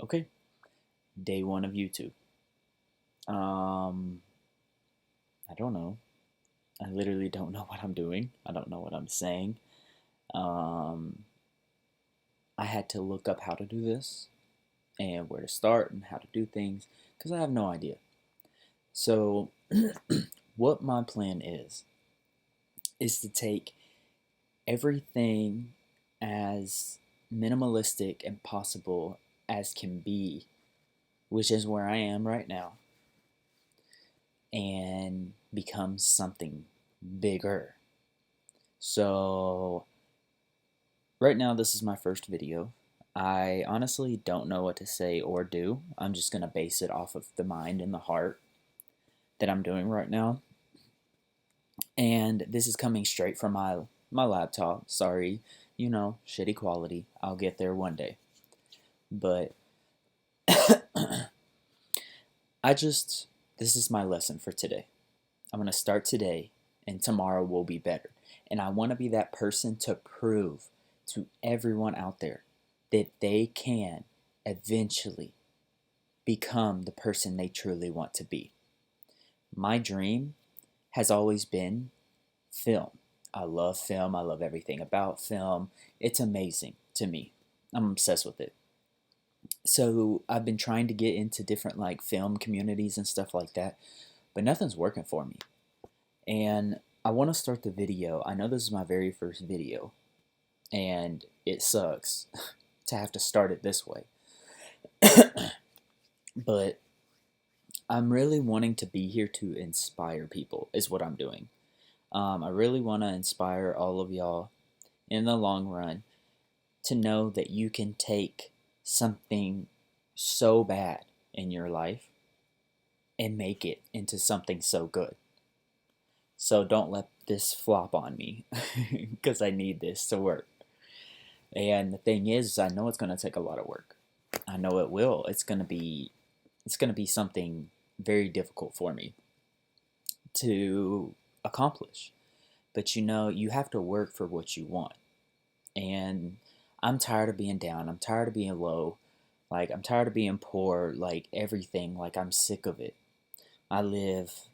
Okay, day one of YouTube. Um, I don't know. I literally don't know what I'm doing. I don't know what I'm saying. Um, I had to look up how to do this and where to start and how to do things because I have no idea. So, what my plan is to take everything as minimalistic and possible as can be, which is where I am right now, and become something bigger. So, right now, this is my first video. I honestly don't know what to say or do. I'm just going to base it off of the mind and the heart that I'm doing right now. And this is coming straight from my laptop. Sorry, shitty quality. I'll get there one day. But this is my lesson for today. I'm going to start today, and tomorrow will be better. And I want to be that person to prove to everyone out there that they can eventually become the person they truly want to be. My dream has always been film. I love film. I love everything about film. It's amazing to me. I'm obsessed with it. So I've been trying to get into different like film communities and stuff like that, but nothing's working for me. And I want to start the video. I know this is my very first video, and it sucks to have to start it this way. But I'm really wanting to be here to inspire people, is what I'm doing. I really want to inspire all of y'all in the long run to know that you can take something so bad in your life and make it into something so good. So don't let this flop on me because I need this to work. And the thing is, I know it's going to take a lot of work. I know it will. It's going to be something very difficult for me to accomplish. But you have to work for what you want. And I'm tired of being down. I'm tired of being low. Like, I'm tired of being poor. Like, everything. Like, I'm sick of it. I live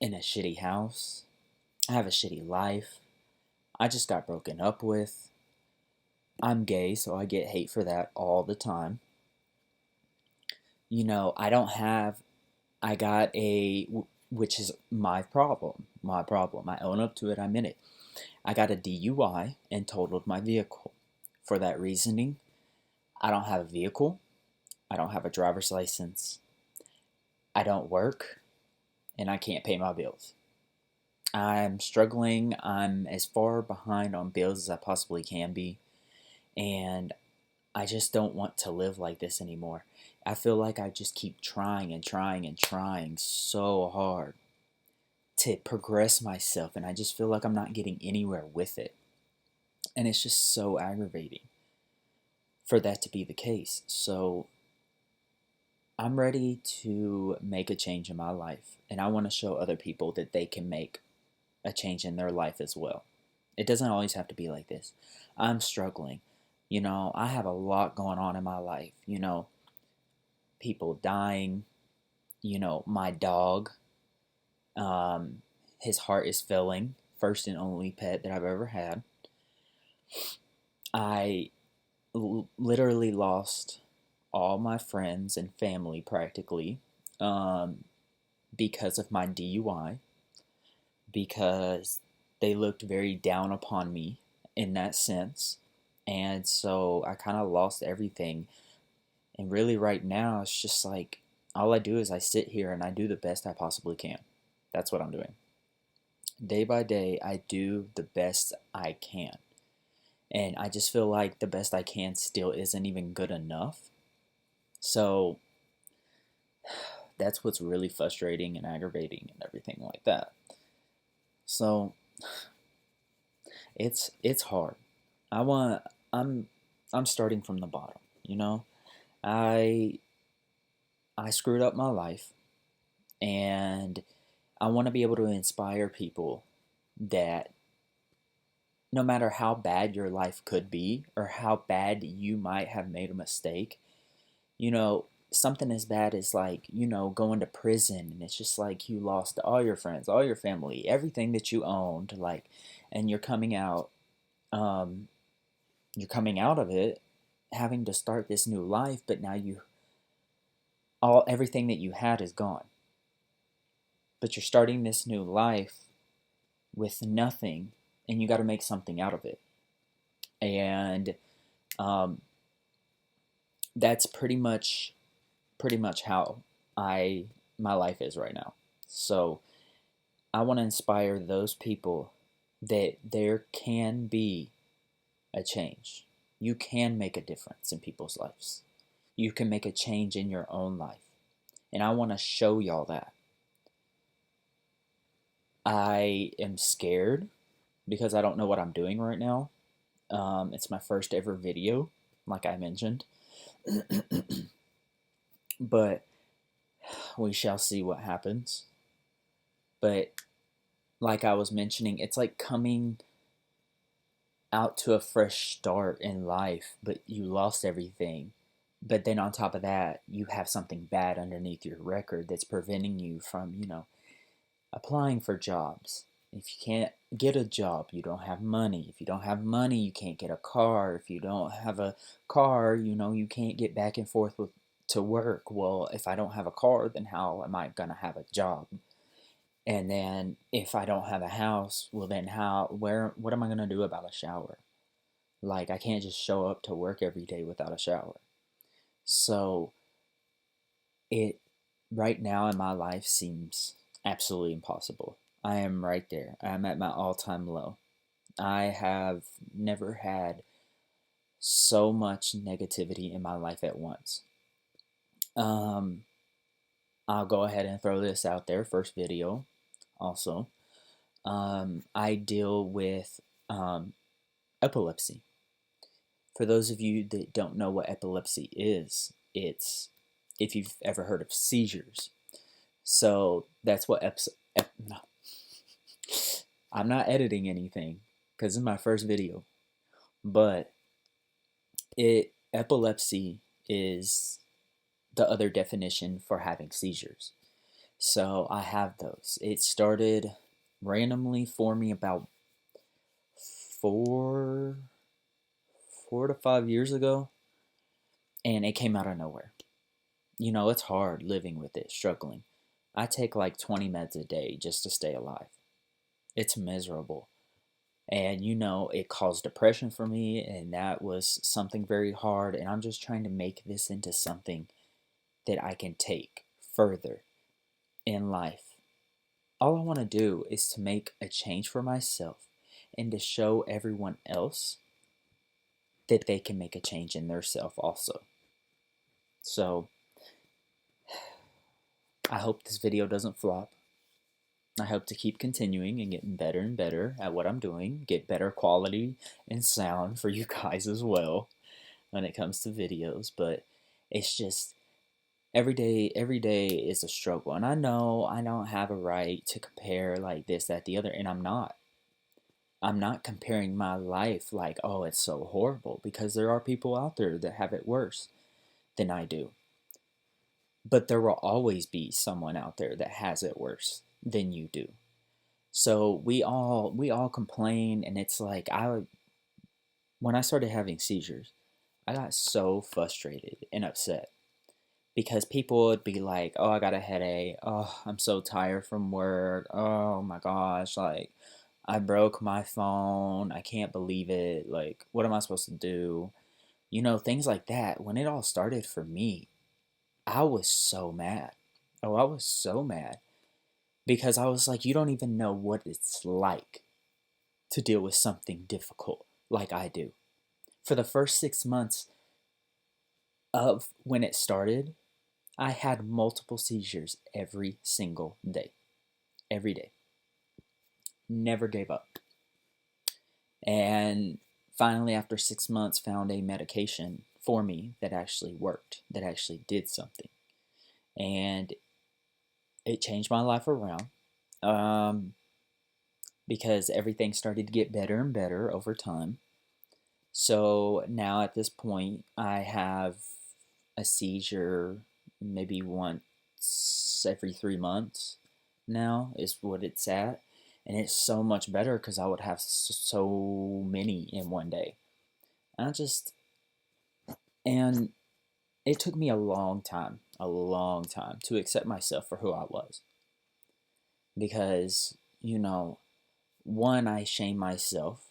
in a shitty house. I have a shitty life. I just got broken up with. I'm gay, so I get hate for that all the time. I don't have, I got which is my problem. My problem. I own up to it. I'm in it. I got a DUI and totaled my vehicle. For that reasoning, I don't have a vehicle. I don't have a driver's license. I don't work. And I can't pay my bills. I'm struggling. I'm as far behind on bills as I possibly can be. And I just don't want to live like this anymore. I feel like I just keep trying and trying and trying so hard to progress myself. And I just feel like I'm not getting anywhere with it. And it's just so aggravating for that to be the case. So I'm ready to make a change in my life. And I want to show other people that they can make a change in their life as well. It doesn't always have to be like this. I'm struggling. I have a lot going on in my life. People dying. My dog, his heart is failing. First and only pet that I've ever had. I literally lost all my friends and family practically um, because of my DUI, because they looked very down upon me in that sense. And so I kind of lost everything. And really, right now, it's just like all I do is I sit here and I do the best I possibly can. That's what I'm doing. Day by day, I do the best I can. And I just feel like the best I can still isn't even good enough. So that's what's really frustrating and aggravating and everything like that. So it's hard. I want I'm I'm starting from the bottom, you know? I I screwed up my life, and I want to be able to inspire people that no matter how bad your life could be or how bad you might have made a mistake, something as bad as like, going to prison, and it's just like you lost all your friends, all your family, everything that you owned, like, and um, you're coming out of it having to start this new life, but now everything that you had is gone. But you're starting this new life with nothing, and you got to make something out of it. And um, that's pretty much how I my life is right now. So I want to inspire those people that there can be a change. You can make a difference in people's lives. You can make a change in your own life. And I want to show y'all that. I am scared because I don't know what I'm doing right now. It's my first ever video, like I mentioned. But we shall see what happens. But like I was mentioning, it's like coming out to a fresh start in life, but you lost everything. But then on top of that, you have something bad underneath your record that's preventing you from, applying for jobs. If you can't get a job, you don't have money. If you don't have money, you can't get a car. If you don't have a car, you can't get back and forth to work. Well, if I don't have a car, then how am I going to have a job? And then if I don't have a house, well then what am I going to do about a shower? Like, I can't just show up to work every day without a shower. So it right now in my life seems absolutely impossible. I am right there. I'm at my all-time low. I have never had so much negativity in my life at once. Um, I'll go ahead and throw this out there. First video, also. I deal with epilepsy. For those of you that don't know what epilepsy is, it's if you've ever heard of seizures. So that's what no. I'm not editing anything because this is my first video, but epilepsy is the other definition for having seizures. So I have those. It started randomly for me about four 4 to 5 years ago, and it came out of nowhere. It's hard living with it, struggling. I take like 20 meds a day just to stay alive. It's miserable. And it caused depression for me, and that was something very hard. And I'm just trying to make this into something that I can take further in life. All I want to do is to make a change for myself and to show everyone else that they can make a change in their self also. So I hope this video doesn't flop. I hope to keep continuing and getting better and better at what I'm doing, get better quality and sound for you guys as well when it comes to videos, but it's just every day is a struggle. And I know I don't have a right to compare like this, that, the other, and I'm not. I'm not comparing my life like, oh, it's so horrible, because there are people out there that have it worse than I do. But there will always be someone out there that has it worse than you do. So we all complain, and it's like when I started having seizures, I got so frustrated and upset because people would be like, "Oh, I got a headache. Oh, I'm so tired from work. Oh my gosh, like I broke my phone. I can't believe it. Like, what am I supposed to do?" Things like that. When it all started for me, I was so mad. Oh, I was so mad because I was like, you don't even know what it's like to deal with something difficult like I do. For the first 6 months of when it started, I had multiple seizures every single day. Every day. Never gave up. And finally, after 6 months, found a medication for me that actually worked, that actually did something. And it changed my life around. Um, because everything started to get better and better over time. So now at this point, I have a seizure maybe once every 3 months now, is what it's at. And it's so much better because I would have so many in one day. I just, and it took me a long time to accept myself for who I was. Because, one, I shame myself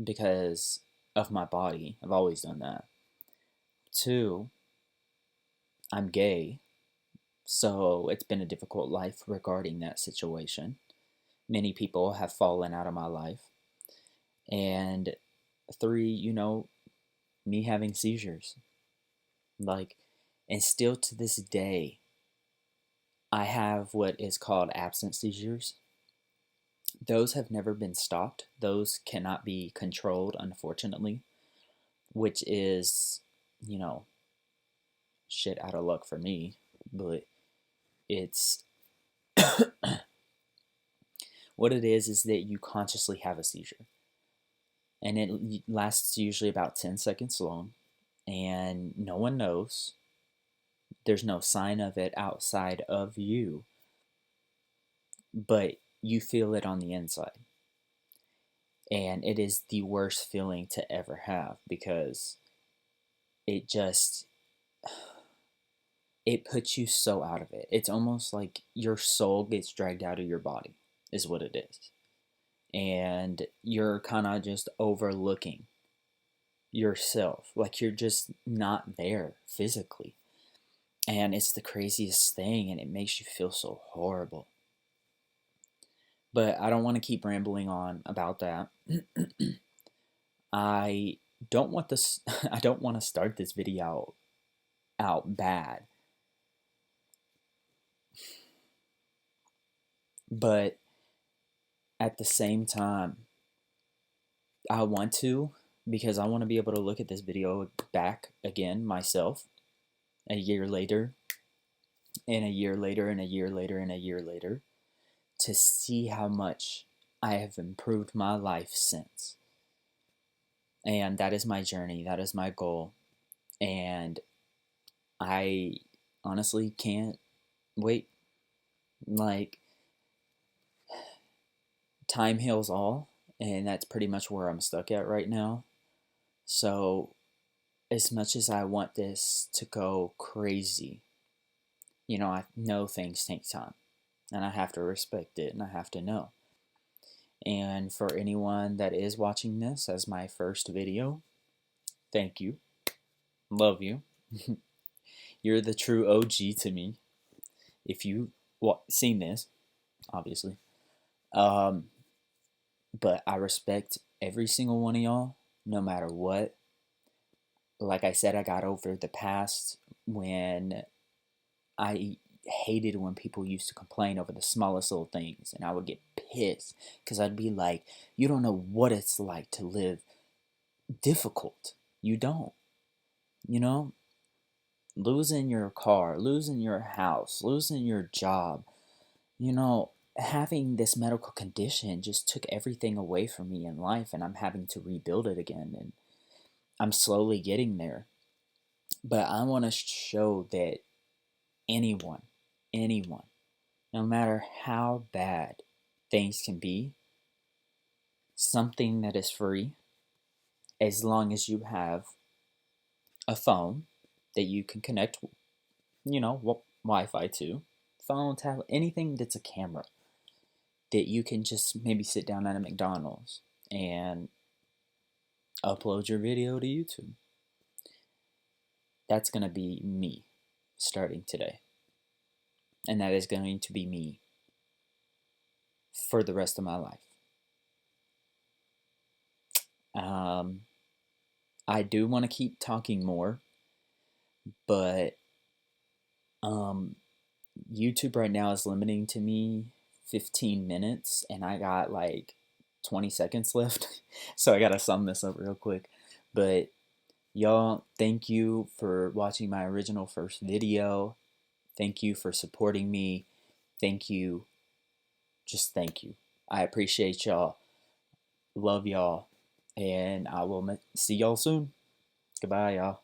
because of my body. I've always done that. Two, I'm gay, so it's been a difficult life regarding that situation. Many people have fallen out of my life. And three, me having seizures. Like, and still to this day, I have what is called absent seizures. Those have never been stopped. Those cannot be controlled, unfortunately, which is, you know, shit out of luck for me. But it's what it is that you consciously have a seizure. And it lasts usually about 10 seconds long. And no one knows. There's no sign of it outside of you, but you feel it on the inside. And it is the worst feeling to ever have because it just it puts you so out of it. It's almost like your soul gets dragged out of your body, is what it is. And you're kind of just overlooking yourself, like you're just not there physically. And it's the craziest thing, and it makes you feel so horrible. But I don't want to keep rambling on about that. I don't want this. I don't want to start this video out bad. But at the same time, I want to, because I want to be able to look at this video back again myself a year later, and a year later, and a year later, and a year later, to see how much I have improved my life since. And that is my journey. That is my goal. And I honestly can't wait. Like, time heals all, and that's pretty much where I'm stuck at right now. So, as much as I want this to go crazy, I know things take time, and I have to respect it, and I have to know. And for anyone that is watching this as my first video, thank you. Love you. You're the true OG to me. If you seen this, obviously. Um, but I respect every single one of y'all, no matter what. Like I said, I got over the past when I hated when people used to complain over the smallest little things, and I would get pissed because I'd be like, you don't know what it's like to live difficult. You don't. You know, losing your car, losing your house, losing your job, having this medical condition just took everything away from me in life, and I'm having to rebuild it again, and I'm slowly getting there. But I want to show that anyone, no matter how bad things can be, something that is free, as long as you have a phone that you can connect, Wi-Fi to, phone, tablet, anything that's a camera, that you can just maybe sit down at a McDonald's and upload your video to YouTube. That's going to be me starting today. And that is going to be me for the rest of my life. I do want to keep talking more, but YouTube right now is limiting to me 15 minutes, and I got like 20 seconds left. So I got to sum this up real quick. But y'all, thank you for watching my original first video. Thank you for supporting me. Thank you. Just thank you. I appreciate y'all. Love y'all. And I will see y'all soon. Goodbye, y'all.